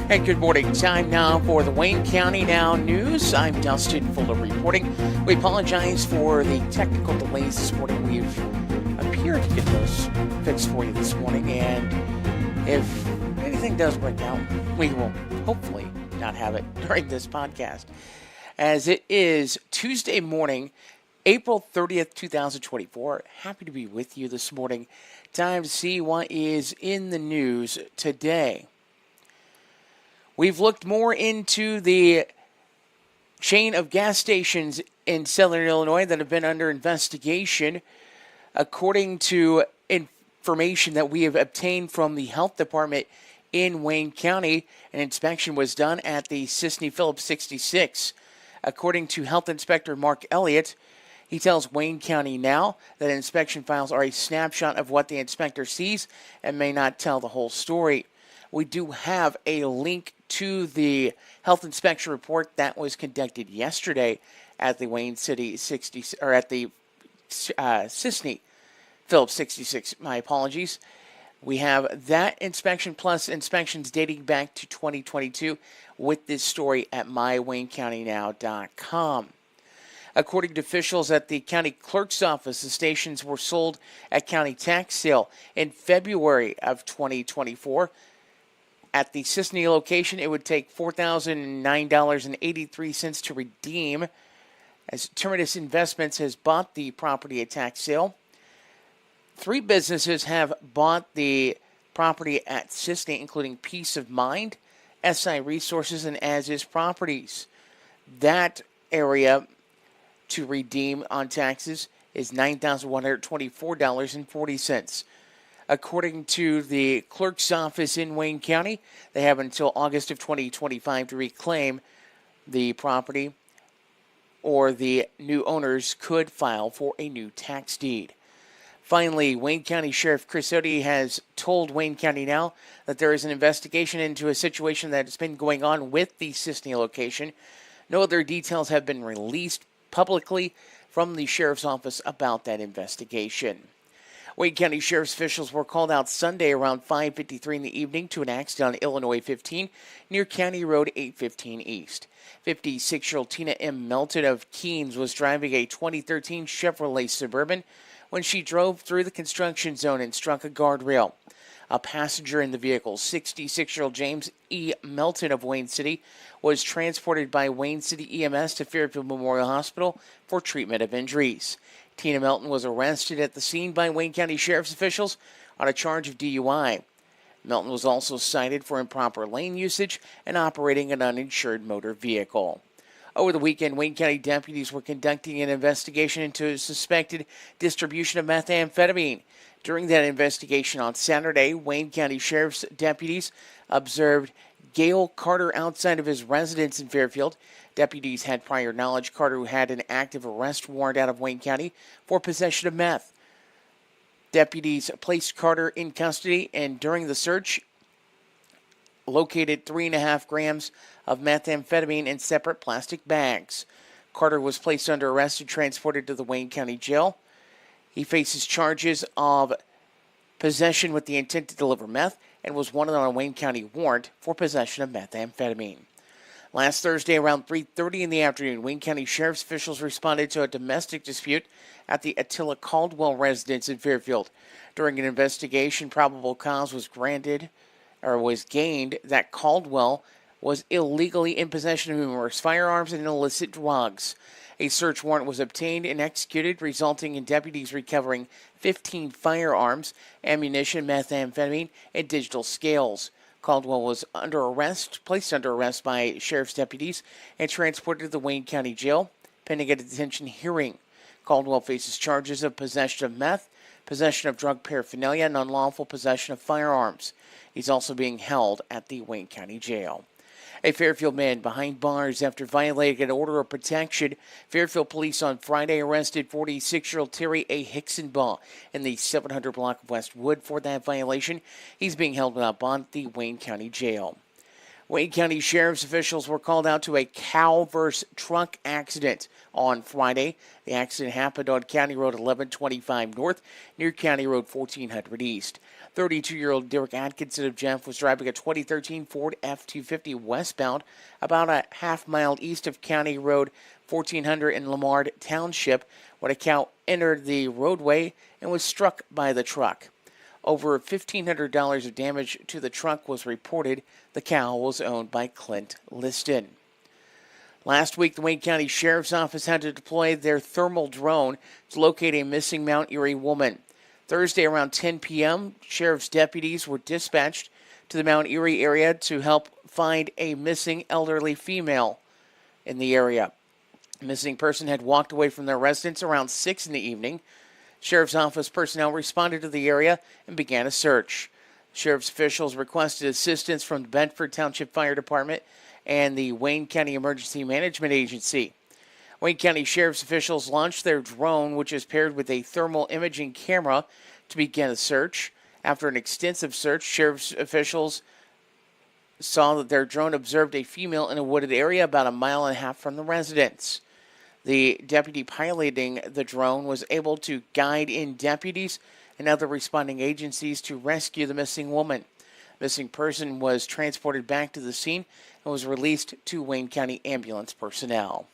And good morning. Time now for the Wayne County Now News. I'm Dustin Fuller reporting. We apologize for the technical delays this morning. We've appeared to get those fixed for you this morning. And if anything does break down, we will hopefully not have it during this podcast. As it is Tuesday morning, April 30th, 2024. Happy to be with you this morning. Time to see what is in the news today. We've looked more into the chain of gas stations in southern Illinois that have been under investigation. According to information that we have obtained from the health department in Wayne County, an inspection was done at the Sisney Phillips 66. According to Health Inspector Mark Elliott, he tells Wayne County Now that inspection files are a snapshot of what the inspector sees and may not tell the whole story. We do have a link to the health inspection report that was conducted yesterday at the Wayne City 60 or at the Sisney Phillips 66. My apologies. We have that inspection plus inspections dating back to 2022 with this story at mywaynecountynow.com. According to officials at the county clerk's office, the stations were sold at county tax sale in February of 2024. At the Sisney location, it would take $4,009.83 to redeem, as Terminus Investments has bought the property at tax sale. 3 businesses have bought the property at Sisney, including Peace of Mind, SI Resources, and As Is Properties. That area to redeem on taxes is $9,124.40. According to the clerk's office in Wayne County, they have until August of 2025 to reclaim the property, or the new owners could file for a new tax deed. Finally, Wayne County Sheriff Chris Odie has told Wayne County Now that there is an investigation into a situation that has been going on with the Sisney location. No other details have been released publicly from the sheriff's office about that investigation. Wayne County Sheriff's officials were called out Sunday around 5:53 in the evening to an accident on Illinois 15 near County Road 815 East. 56-year-old Tina M. Melton of Keens was driving a 2013 Chevrolet Suburban when she drove through the construction zone and struck a guardrail. A passenger in the vehicle, 66-year-old James E. Melton of Wayne City, was transported by Wayne City EMS to Fairfield Memorial Hospital for treatment of injuries. Tina Melton was arrested at the scene by Wayne County Sheriff's officials on a charge of DUI. Melton was also cited for improper lane usage and operating an uninsured motor vehicle. Over the weekend, Wayne County deputies were conducting an investigation into a suspected distribution of methamphetamine. During that investigation on Saturday, Wayne County Sheriff's deputies observed Gail Carter outside of his residence in Fairfield. Deputies had prior knowledge Carter had an active arrest warrant out of Wayne County for possession of meth. Deputies placed Carter in custody and during the search located 3.5 grams of methamphetamine in separate plastic bags. Carter was placed under arrest and transported to the Wayne County Jail. He faces charges of possession with the intent to deliver meth and was wanted on a Wayne County warrant for possession of methamphetamine. Last Thursday around 3:30 in the afternoon, Wayne County Sheriff's officials responded to a domestic dispute at the Attila Caldwell residence in Fairfield. During an investigation, probable cause was gained that Caldwell was illegally in possession of numerous firearms and illicit drugs. A search warrant was obtained and executed, resulting in deputies recovering 15 firearms, ammunition, methamphetamine, and digital scales. Caldwell was placed under arrest by sheriff's deputies and transported to the Wayne County Jail, pending a detention hearing. Caldwell faces charges of possession of meth, possession of drug paraphernalia, and unlawful possession of firearms. He's also being held at the Wayne County Jail. A Fairfield man behind bars after violating an order of protection. Fairfield police on Friday arrested 46-year-old Terry A. Hicksonbaugh in the 700 block of Westwood for that violation. He's being held without bond at the Wayne County Jail. Wayne County Sheriff's officials were called out to a cow versus truck accident on Friday. The accident happened on County Road 1125 North near County Road 1400 East. 32-year-old Derek Atkinson of Jeff was driving a 2013 Ford F-250 westbound about a half-mile east of County Road 1400 in Lamar Township when a cow entered the roadway and was struck by the truck. Over $1,500 of damage to the truck was reported. The cow was owned by Clint Liston. Last week, the Wayne County Sheriff's Office had to deploy their thermal drone to locate a missing Mount Airy woman. Thursday around 10 p.m., sheriff's deputies were dispatched to the Mount Airy area to help find a missing elderly female in the area. The missing person had walked away from their residence around 6 in the evening. Sheriff's Office personnel responded to the area and began a search. Sheriff's officials requested assistance from the Bedford Township Fire Department and the Wayne County Emergency Management Agency. Wayne County Sheriff's officials launched their drone, which is paired with a thermal imaging camera, to begin a search. After an extensive search, Sheriff's officials saw that their drone observed a female in a wooded area about a mile and a half from the residence. The deputy piloting the drone was able to guide in deputies and other responding agencies to rescue the missing woman. The missing person was transported back to the scene and was released to Wayne County ambulance personnel.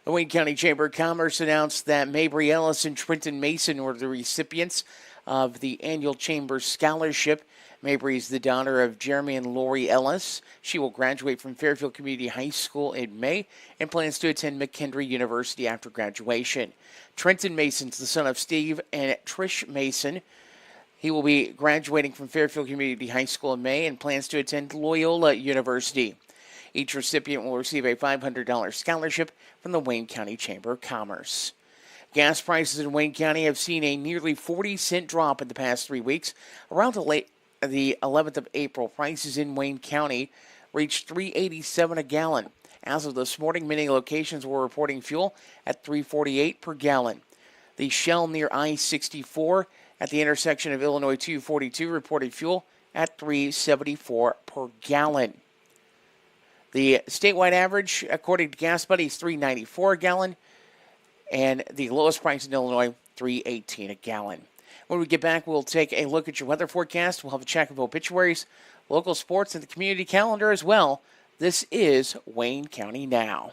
The Wayne County Chamber of Commerce announced that Mabry Ellis and Trenton Mason were the recipients of the annual Chamber Scholarship. Mabry is the daughter of Jeremy and Lori Ellis. She will graduate from Fairfield Community High School in May and plans to attend McKendree University after graduation. Trenton Mason is the son of Steve and Trish Mason. He will be graduating from Fairfield Community High School in May and plans to attend Loyola University. Each recipient will receive a $500 scholarship from the Wayne County Chamber of Commerce. Gas prices in Wayne County have seen a nearly 40-cent drop in the past 3 weeks. Around the 11th of April, prices in Wayne County reached $3.87 a gallon. As of this morning, many locations were reporting fuel at $3.48 per gallon. The Shell near I-64 at the intersection of Illinois 242 reported fuel at $3.74 per gallon. The statewide average, according to Gas Buddy, is $3.94 a gallon, and the lowest price in Illinois, $3.18 a gallon. When we get back, we'll take a look at your weather forecast. We'll have a check of obituaries, local sports, and the community calendar as well. This is Wayne County Now.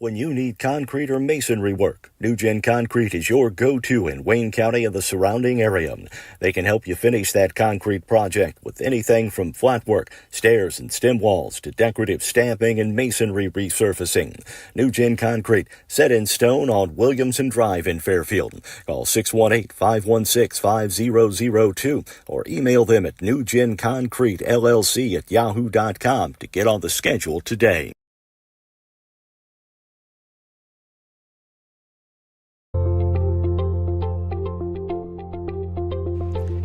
When you need concrete or masonry work, New Gen Concrete is your go-to in Wayne County and the surrounding area. They can help you finish that concrete project with anything from flat work, stairs and stem walls to decorative stamping and masonry resurfacing. New Gen Concrete, set in stone on Williamson Drive in Fairfield. Call 618-516-5002 or email them at newgenconcretellc@yahoo.com to get on the schedule today.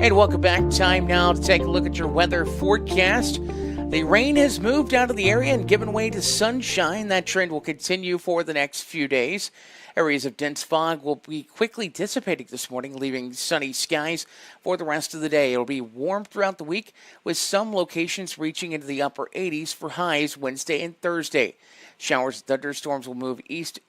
And welcome back. Time now to take a look at your weather forecast. The rain has moved out of the area and given way to sunshine. That trend will continue for the next few days. Areas of dense fog will be quickly dissipating this morning, leaving sunny skies for the rest of the day. It will be warm throughout the week, with some locations reaching into the upper 80s for highs Wednesday and Thursday. Showers and thunderstorms will move east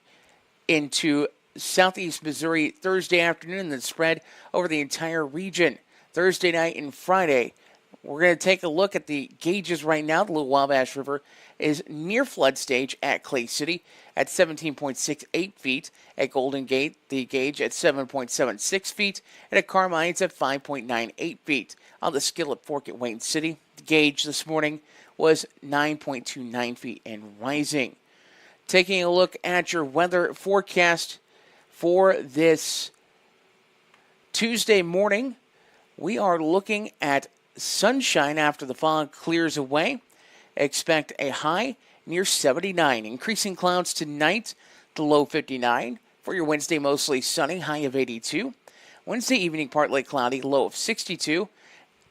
into southeast Missouri Thursday afternoon and then spread over the entire region. Thursday night and Friday, we're going to take a look at the gauges right now. The Little Wabash River is near flood stage at Clay City at 17.68 feet. At Golden Gate, the gauge at 7.76 feet. And at Carmine, it's at 5.98 feet. On the Skillet Fork at Wayne City, the gauge this morning was 9.29 feet and rising. Taking a look at your weather forecast for this Tuesday morning, we are looking at sunshine after the fog clears away. Expect a high near 79. Increasing clouds tonight to low 59. For your Wednesday, mostly sunny, high of 82. Wednesday evening, partly cloudy, low of 62.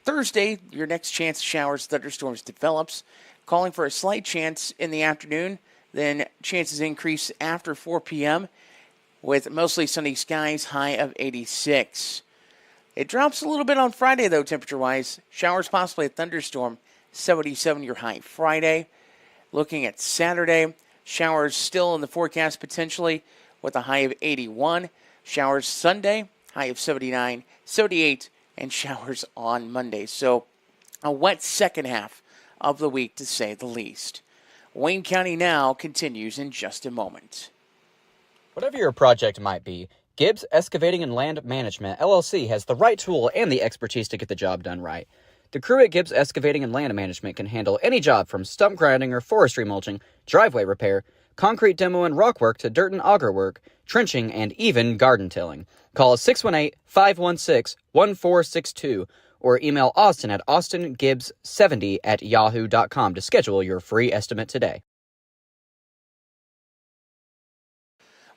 Thursday, your next chance of showers, thunderstorms develops, calling for a slight chance in the afternoon. Then chances increase after 4 p.m. with mostly sunny skies, high of 86. It drops a little bit on Friday, though, temperature-wise. Showers, possibly a thunderstorm, 77 your high Friday. Looking at Saturday, showers still in the forecast potentially with a high of 81. Showers Sunday, high of 79, 78, and showers on Monday. So a wet second half of the week, to say the least. Wayne County Now continues in just a moment. Whatever your project might be, Gibbs Excavating and Land Management, LLC, has the right tool and the expertise to get the job done right. The crew at Gibbs Excavating and Land Management can handle any job from stump grinding or forestry mulching, driveway repair, concrete demo and rock work to dirt and auger work, trenching, and even garden tilling. Call 618-516-1462 or email Austin at austingibbs70@yahoo.com to schedule your free estimate today.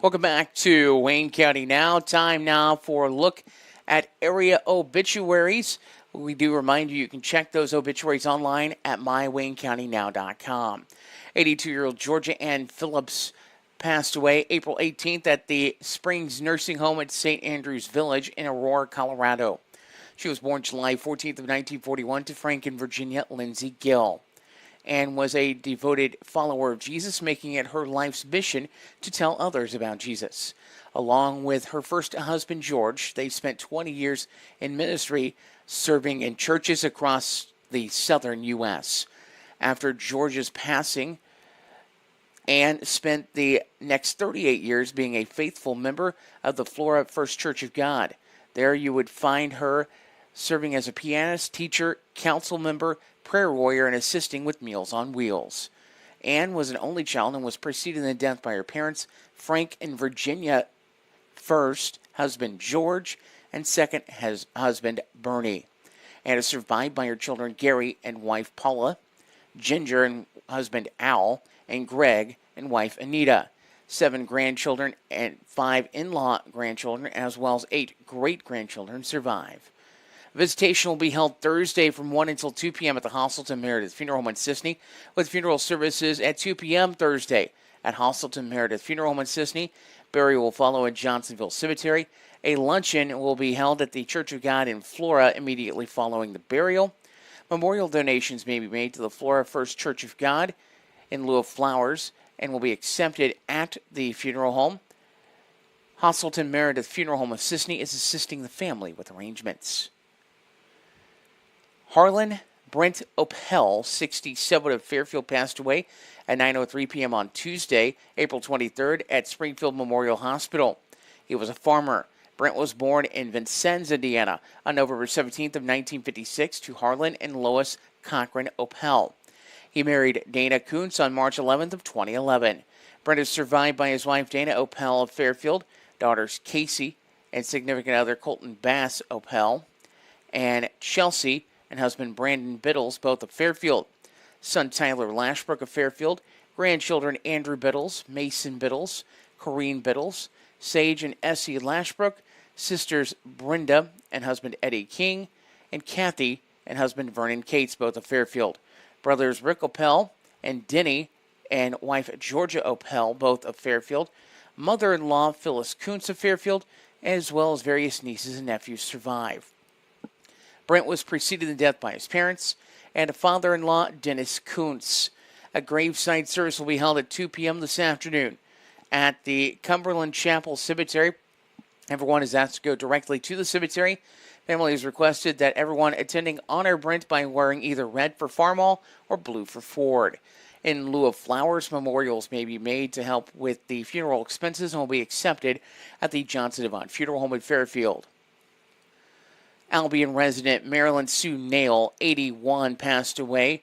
Welcome back to Wayne County Now. Time now for a look at area obituaries. We do remind you can check those obituaries online at mywaynecountynow.com. 82-year-old Georgia Ann Phillips passed away April 18th at the Springs Nursing Home at St. Andrews Village in Aurora, Colorado. She was born July 14th of 1941 to Frank and Virginia Lindsay Gill, and was a devoted follower of Jesus, making it her life's mission to tell others about Jesus. Along with her first husband, George, they spent 20 years in ministry, serving in churches across the southern U.S. After George's passing, Anne spent the next 38 years being a faithful member of the Flora First Church of God. There you would find her serving as a pianist, teacher, council member, prayer warrior, and assisting with Meals on Wheels. Anne was an only child and was preceded in death by her parents, Frank and Virginia first, husband George, and second husband Bernie. Anne is survived by her children Gary and wife Paula, Ginger and husband Al, and Greg and wife Anita. 7 grandchildren and 5 in-law grandchildren, as well as 8 great-grandchildren survive. Visitation will be held Thursday from 1 until 2 p.m. at the Hostelton Meredith Funeral Home in Sisney, with funeral services at 2 p.m. Thursday at Hostelton Meredith Funeral Home in Sisney. Burial will follow at Johnsonville Cemetery. A luncheon will be held at the Church of God in Flora immediately following the burial. Memorial donations may be made to the Flora First Church of God in lieu of flowers and will be accepted at the funeral home. Hostelton Meredith Funeral Home of Sisney is assisting the family with arrangements. Harlan Brent Opel, 67 of Fairfield, passed away at 9:03 p.m. on Tuesday, April 23rd, at Springfield Memorial Hospital. He was a farmer. Brent was born in Vincennes, Indiana, on November 17th of 1956 to Harlan and Lois Cochran Opel. He married Dana Kuntz on March 11th of 2011. Brent is survived by his wife Dana Opel of Fairfield, daughters Casey and significant other Colton Bass Opel, and Chelsea and husband Brandon Biddles, both of Fairfield. Son Tyler Lashbrook of Fairfield, grandchildren Andrew Biddles, Mason Biddles, Corrine Biddles, Sage and Essie Lashbrook, sisters Brenda and husband Eddie King, and Kathy and husband Vernon Cates, both of Fairfield. Brothers Rick Opel and Denny and wife Georgia Opel, both of Fairfield. Mother-in-law Phyllis Kuntz of Fairfield, as well as various nieces and nephews survive. Brent was preceded in death by his parents and a father-in-law, Dennis Kuntz. A graveside service will be held at 2 p.m. this afternoon at the Cumberland Chapel Cemetery. Everyone is asked to go directly to the cemetery. Family has requested that everyone attending honor Brent by wearing either red for Farmall or blue for Ford. In lieu of flowers, memorials may be made to help with the funeral expenses and will be accepted at the Johnson Devon Funeral Home in Fairfield. Albion resident Marilyn Sue Nail, 81, passed away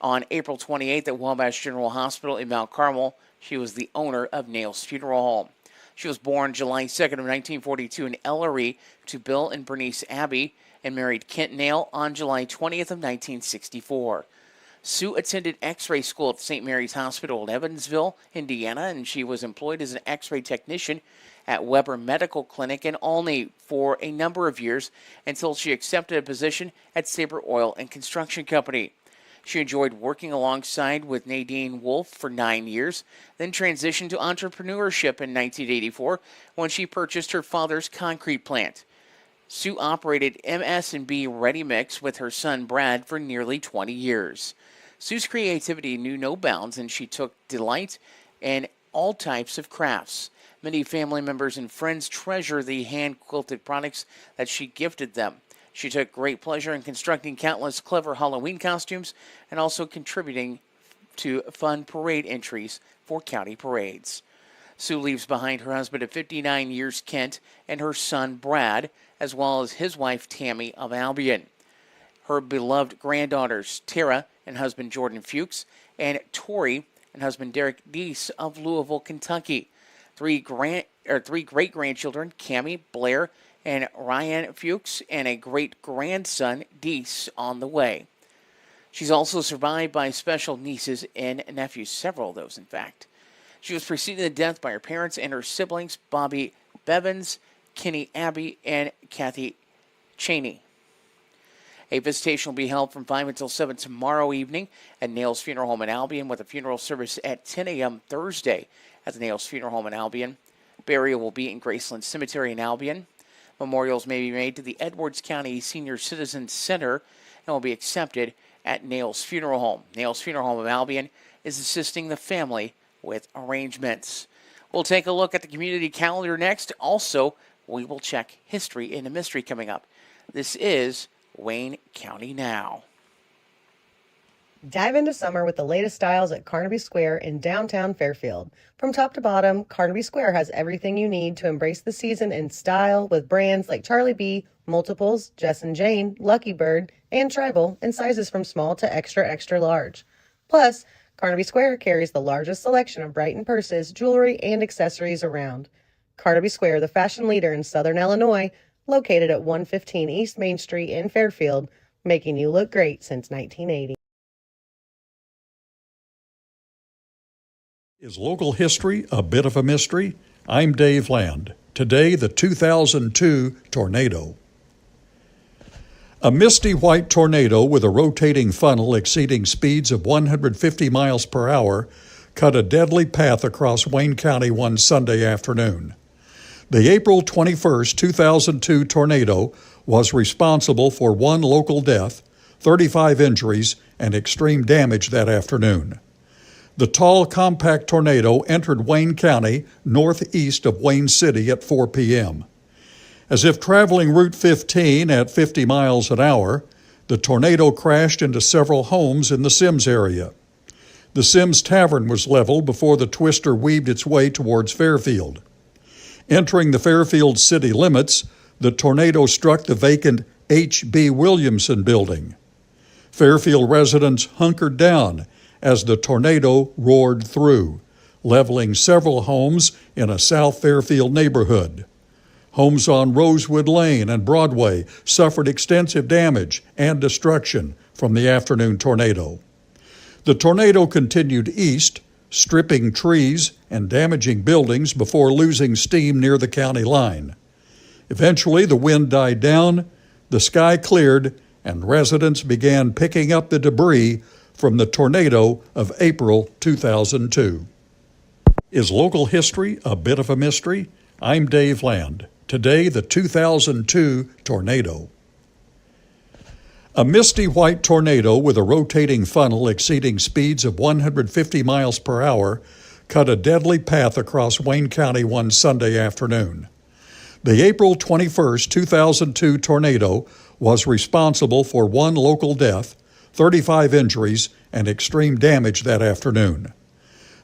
on April 28th at Wabash General Hospital in Mount Carmel. She was the owner of Nail's Funeral Home. She was born July 2nd of 1942 in Ellery to Bill and Bernice Abbey and married Kent Nail on July 20th of 1964. Sue attended X-ray school at St. Mary's Hospital in Evansville, Indiana, and she was employed as an X-ray technician at Weber Medical Clinic in Olney for a number of years until she accepted a position at Sabre Oil and Construction Company. She enjoyed working alongside with Nadine Wolf for 9 years, then transitioned to entrepreneurship in 1984 when she purchased her father's concrete plant. Sue operated MS&B Ready Mix with her son Brad for nearly 20 years. Sue's creativity knew no bounds, and she took delight in all types of crafts. Many family members and friends treasure the hand-quilted products that she gifted them. She took great pleasure in constructing countless clever Halloween costumes and also contributing to fun parade entries for county parades. Sue leaves behind her husband of 59 years, Kent, and her son, Brad, as well as his wife, Tammy of Albion. Her beloved granddaughters, Tara and husband Jordan Fuchs, and Tori and husband Derek Deese of Louisville, Kentucky. Three great-grandchildren, Cammie, Blair, and Ryan Fuchs, and a great-grandson, Deese, on the way. She's also survived by special nieces and nephews, several of those, in fact. She was preceded to death by her parents and her siblings, Bobby Bevins, Kenny Abbey, and Kathy Cheney. A visitation will be held from 5 until 7 tomorrow evening at Nails Funeral Home in Albion, with a funeral service at 10 a.m. Thursday at the Nails Funeral Home in Albion. Burial will be in Graceland Cemetery in Albion. Memorials may be made to the Edwards County Senior Citizen Center and will be accepted at Nails Funeral Home. Nails Funeral Home of Albion is assisting the family with arrangements. We'll take a look at the community calendar next. Also, we will check history in a mystery coming up. This is Wayne County Now. Dive into summer with the latest styles at Carnaby Square in downtown Fairfield. From top to bottom, Carnaby Square has everything you need to embrace the season in style, with brands like Charlie B, Multiples, Jess and Jane, Lucky Bird, and Tribal, in sizes from small to extra, extra large. Plus, Carnaby Square carries the largest selection of Brighton purses, jewelry, and accessories around. Carnaby Square, the fashion leader in Southern Illinois, located at 115 East Main Street in Fairfield, making you look great since 1980. Is local history a bit of a mystery? I'm Dave Land. Today, the 2002 tornado. A misty white tornado with a rotating funnel exceeding speeds of 150 miles per hour cut a deadly path across Wayne County one Sunday afternoon. The April 21, 2002 tornado was responsible for 1 local death, 35 injuries, and extreme damage that afternoon. The tall, compact tornado entered Wayne County northeast of Wayne City at 4 p.m. As if traveling Route 15 at 50 miles an hour, the tornado crashed into several homes in the Sims area. The Sims Tavern was leveled before the twister weaved its way towards Fairfield. Entering the Fairfield city limits, the tornado struck the vacant H.B. Williamson building. Fairfield residents hunkered down as the tornado roared through, leveling several homes in a South Fairfield neighborhood. Homes on Rosewood Lane and Broadway suffered extensive damage and destruction from the afternoon tornado. The tornado continued east, stripping trees and damaging buildings before losing steam near the county line. Eventually, the wind died down, the sky cleared, and residents began picking up the debris from the tornado of April 2002. Is local history a bit of a mystery? I'm Dave Land. Today, the 2002 tornado. A misty white tornado with a rotating funnel exceeding speeds of 150 miles per hour cut a deadly path across Wayne County one Sunday afternoon. The April 21, 2002 tornado was responsible for 1 local death, 35 injuries, and extreme damage that afternoon.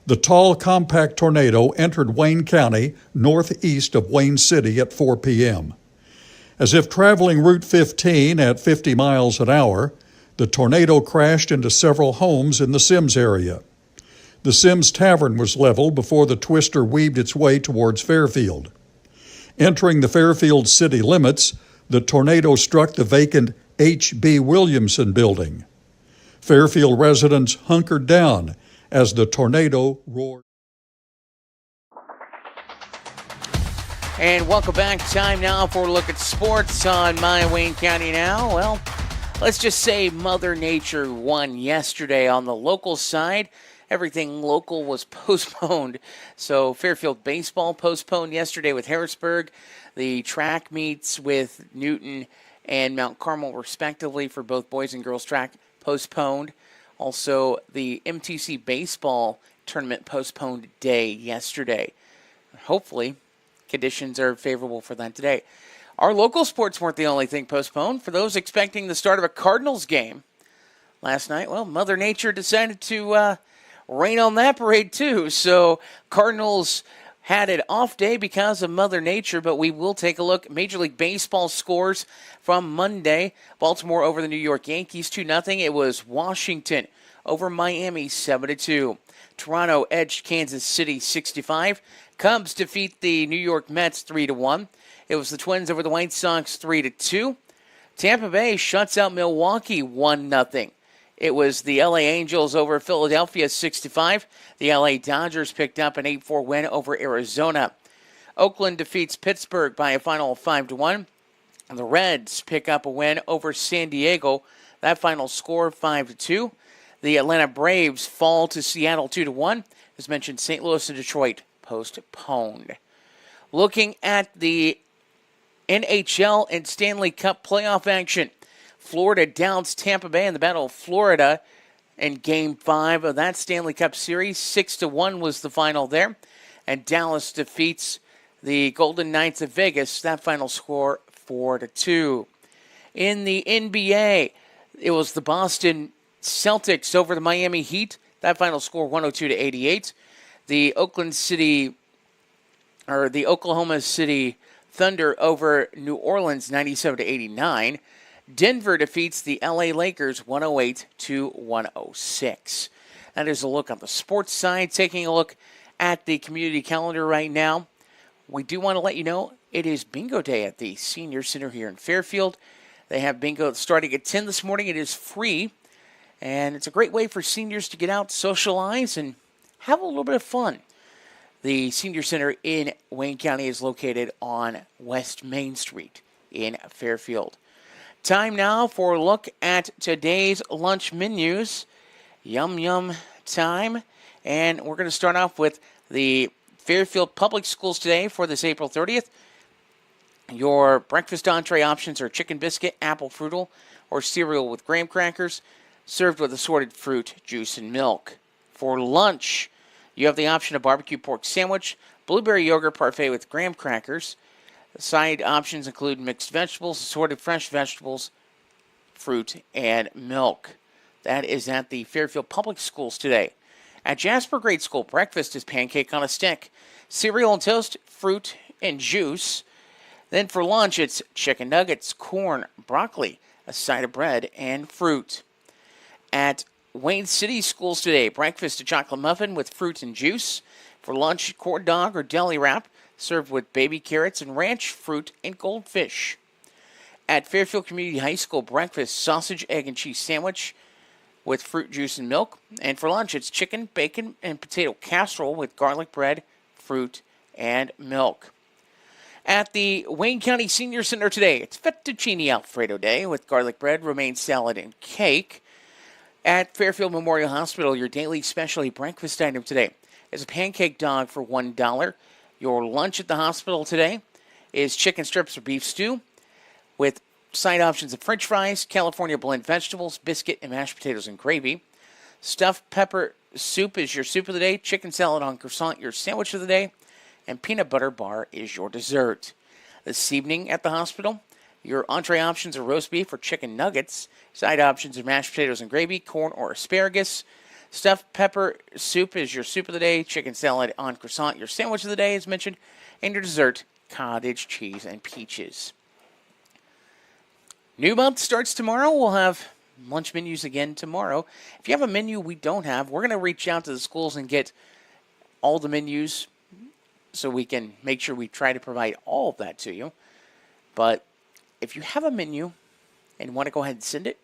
The tall, compact tornado entered Wayne County northeast of Wayne City at 4 p.m. As if traveling Route 15 at 50 miles an hour, the tornado crashed into several homes in the Sims area. The Sims Tavern was leveled before the twister weaved its way towards Fairfield. Entering the Fairfield city limits, the tornado struck the vacant H.B. Williamson building. Fairfield residents hunkered down as the tornado roared. And welcome back. Time now for a look at sports on My Wayne County Now. Well, let's just say Mother Nature won yesterday on the local side everything local was postponed. So Fairfield baseball postponed yesterday with Harrisburg. The track meets with Newton and Mount Carmel, respectively, for both boys and girls track postponed. Also, the MTC baseball tournament postponed day yesterday. Hopefully, conditions are favorable for that today. Our local sports weren't the only thing postponed. For those expecting the start of a Cardinals game last night, well, Mother Nature decided to rain on that parade too. So Cardinals had an off day because of Mother Nature, but we will take a look. Major League Baseball scores from Monday. Baltimore over the New York Yankees 2-0. It was Washington over Miami 7-2. Toronto edged Kansas City 6-5. Cubs defeat the New York Mets 3-1. It was the Twins over the White Sox 3-2. Tampa Bay shuts out Milwaukee 1-0. It was the LA Angels over Philadelphia 6-5. The LA Dodgers picked up an 8-4 win over Arizona. Oakland defeats Pittsburgh by a final of 5-1. And the Reds pick up a win over San Diego. That final score 5-2. The Atlanta Braves fall to Seattle 2-1. As mentioned, St. Louis and Detroit postponed. Looking at the NHL and Stanley Cup playoff action. Florida downs Tampa Bay in the Battle of Florida in Game 5 of that Stanley Cup Series. 6-1 was the final there. And Dallas defeats the Golden Knights of Vegas. That final score 4-2. In the NBA, it was the Boston Celtics over the Miami Heat. That final score 102-88. The Oklahoma City Thunder over New Orleans 97-89. Denver defeats the LA Lakers 108-106. That is a look on the sports side. Taking a look at the community calendar right now. We do want to let you know it is bingo day at the Senior Center here in Fairfield. They have bingo starting at 10 this morning. It is free, and it's a great way for seniors to get out, socialize, and have a little bit of fun. The Senior Center in Wayne County is located on West Main Street in Fairfield. Time now for a look at today's lunch menus. Yum, yum time. And we're going to start off with the Fairfield Public Schools today for this April 30th. Your breakfast entree options are chicken biscuit, apple frudel, or cereal with graham crackers, served with assorted fruit, juice, and milk. For lunch, you have the option of barbecue pork sandwich, blueberry yogurt parfait with graham crackers. Side options include mixed vegetables, assorted fresh vegetables, fruit, and milk. That is at the Fairfield Public Schools today. At Jasper Grade School, breakfast is pancake on a stick, cereal and toast, fruit, and juice. Then for lunch, it's chicken nuggets, corn, broccoli, a side of bread, and fruit. At Wayne City Schools today, breakfast a chocolate muffin with fruit and juice. For lunch, corn dog or deli wrap, served with baby carrots and ranch, fruit, and goldfish. At Fairfield Community High School, breakfast sausage, egg, and cheese sandwich with fruit, juice, and milk. And for lunch, it's chicken, bacon, and potato casserole with garlic bread, fruit, and milk. At the Wayne County Senior Center today, it's Fettuccine Alfredo Day with garlic bread, romaine salad, and cake. At Fairfield Memorial Hospital, your daily specialty breakfast item today is a pancake dog for $1. Your lunch at the hospital today is chicken strips or beef stew with side options of french fries, California blend vegetables, biscuit, and mashed potatoes and gravy. Stuffed pepper soup is your soup of the day. Chicken salad on croissant, your sandwich of the day. And peanut butter bar is your dessert. This evening at the hospital, your entree options are roast beef or chicken nuggets. Side options are mashed potatoes and gravy, corn or asparagus. Stuffed pepper soup is your soup of the day. Chicken salad on croissant, your sandwich of the day, as mentioned. And your dessert, cottage cheese and peaches. New month starts tomorrow. We'll have lunch menus again tomorrow. If you have a menu we don't have, we're going to reach out to the schools and get all the menus so we can make sure we try to provide all of that to you. But if you have a menu and want to go ahead and send it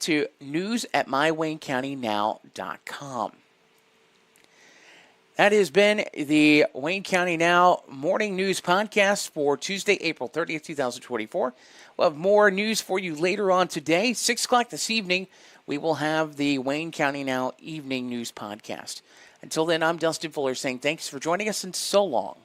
to news@mywaynecountynow.com. That has been the Wayne County Now Morning News Podcast for Tuesday, April 30th, 2024. We'll have more news for you later on today. 6 o'clock this evening, we will have the Wayne County Now Evening News Podcast. Until then, I'm Dustin Fuller saying thanks for joining us and so long.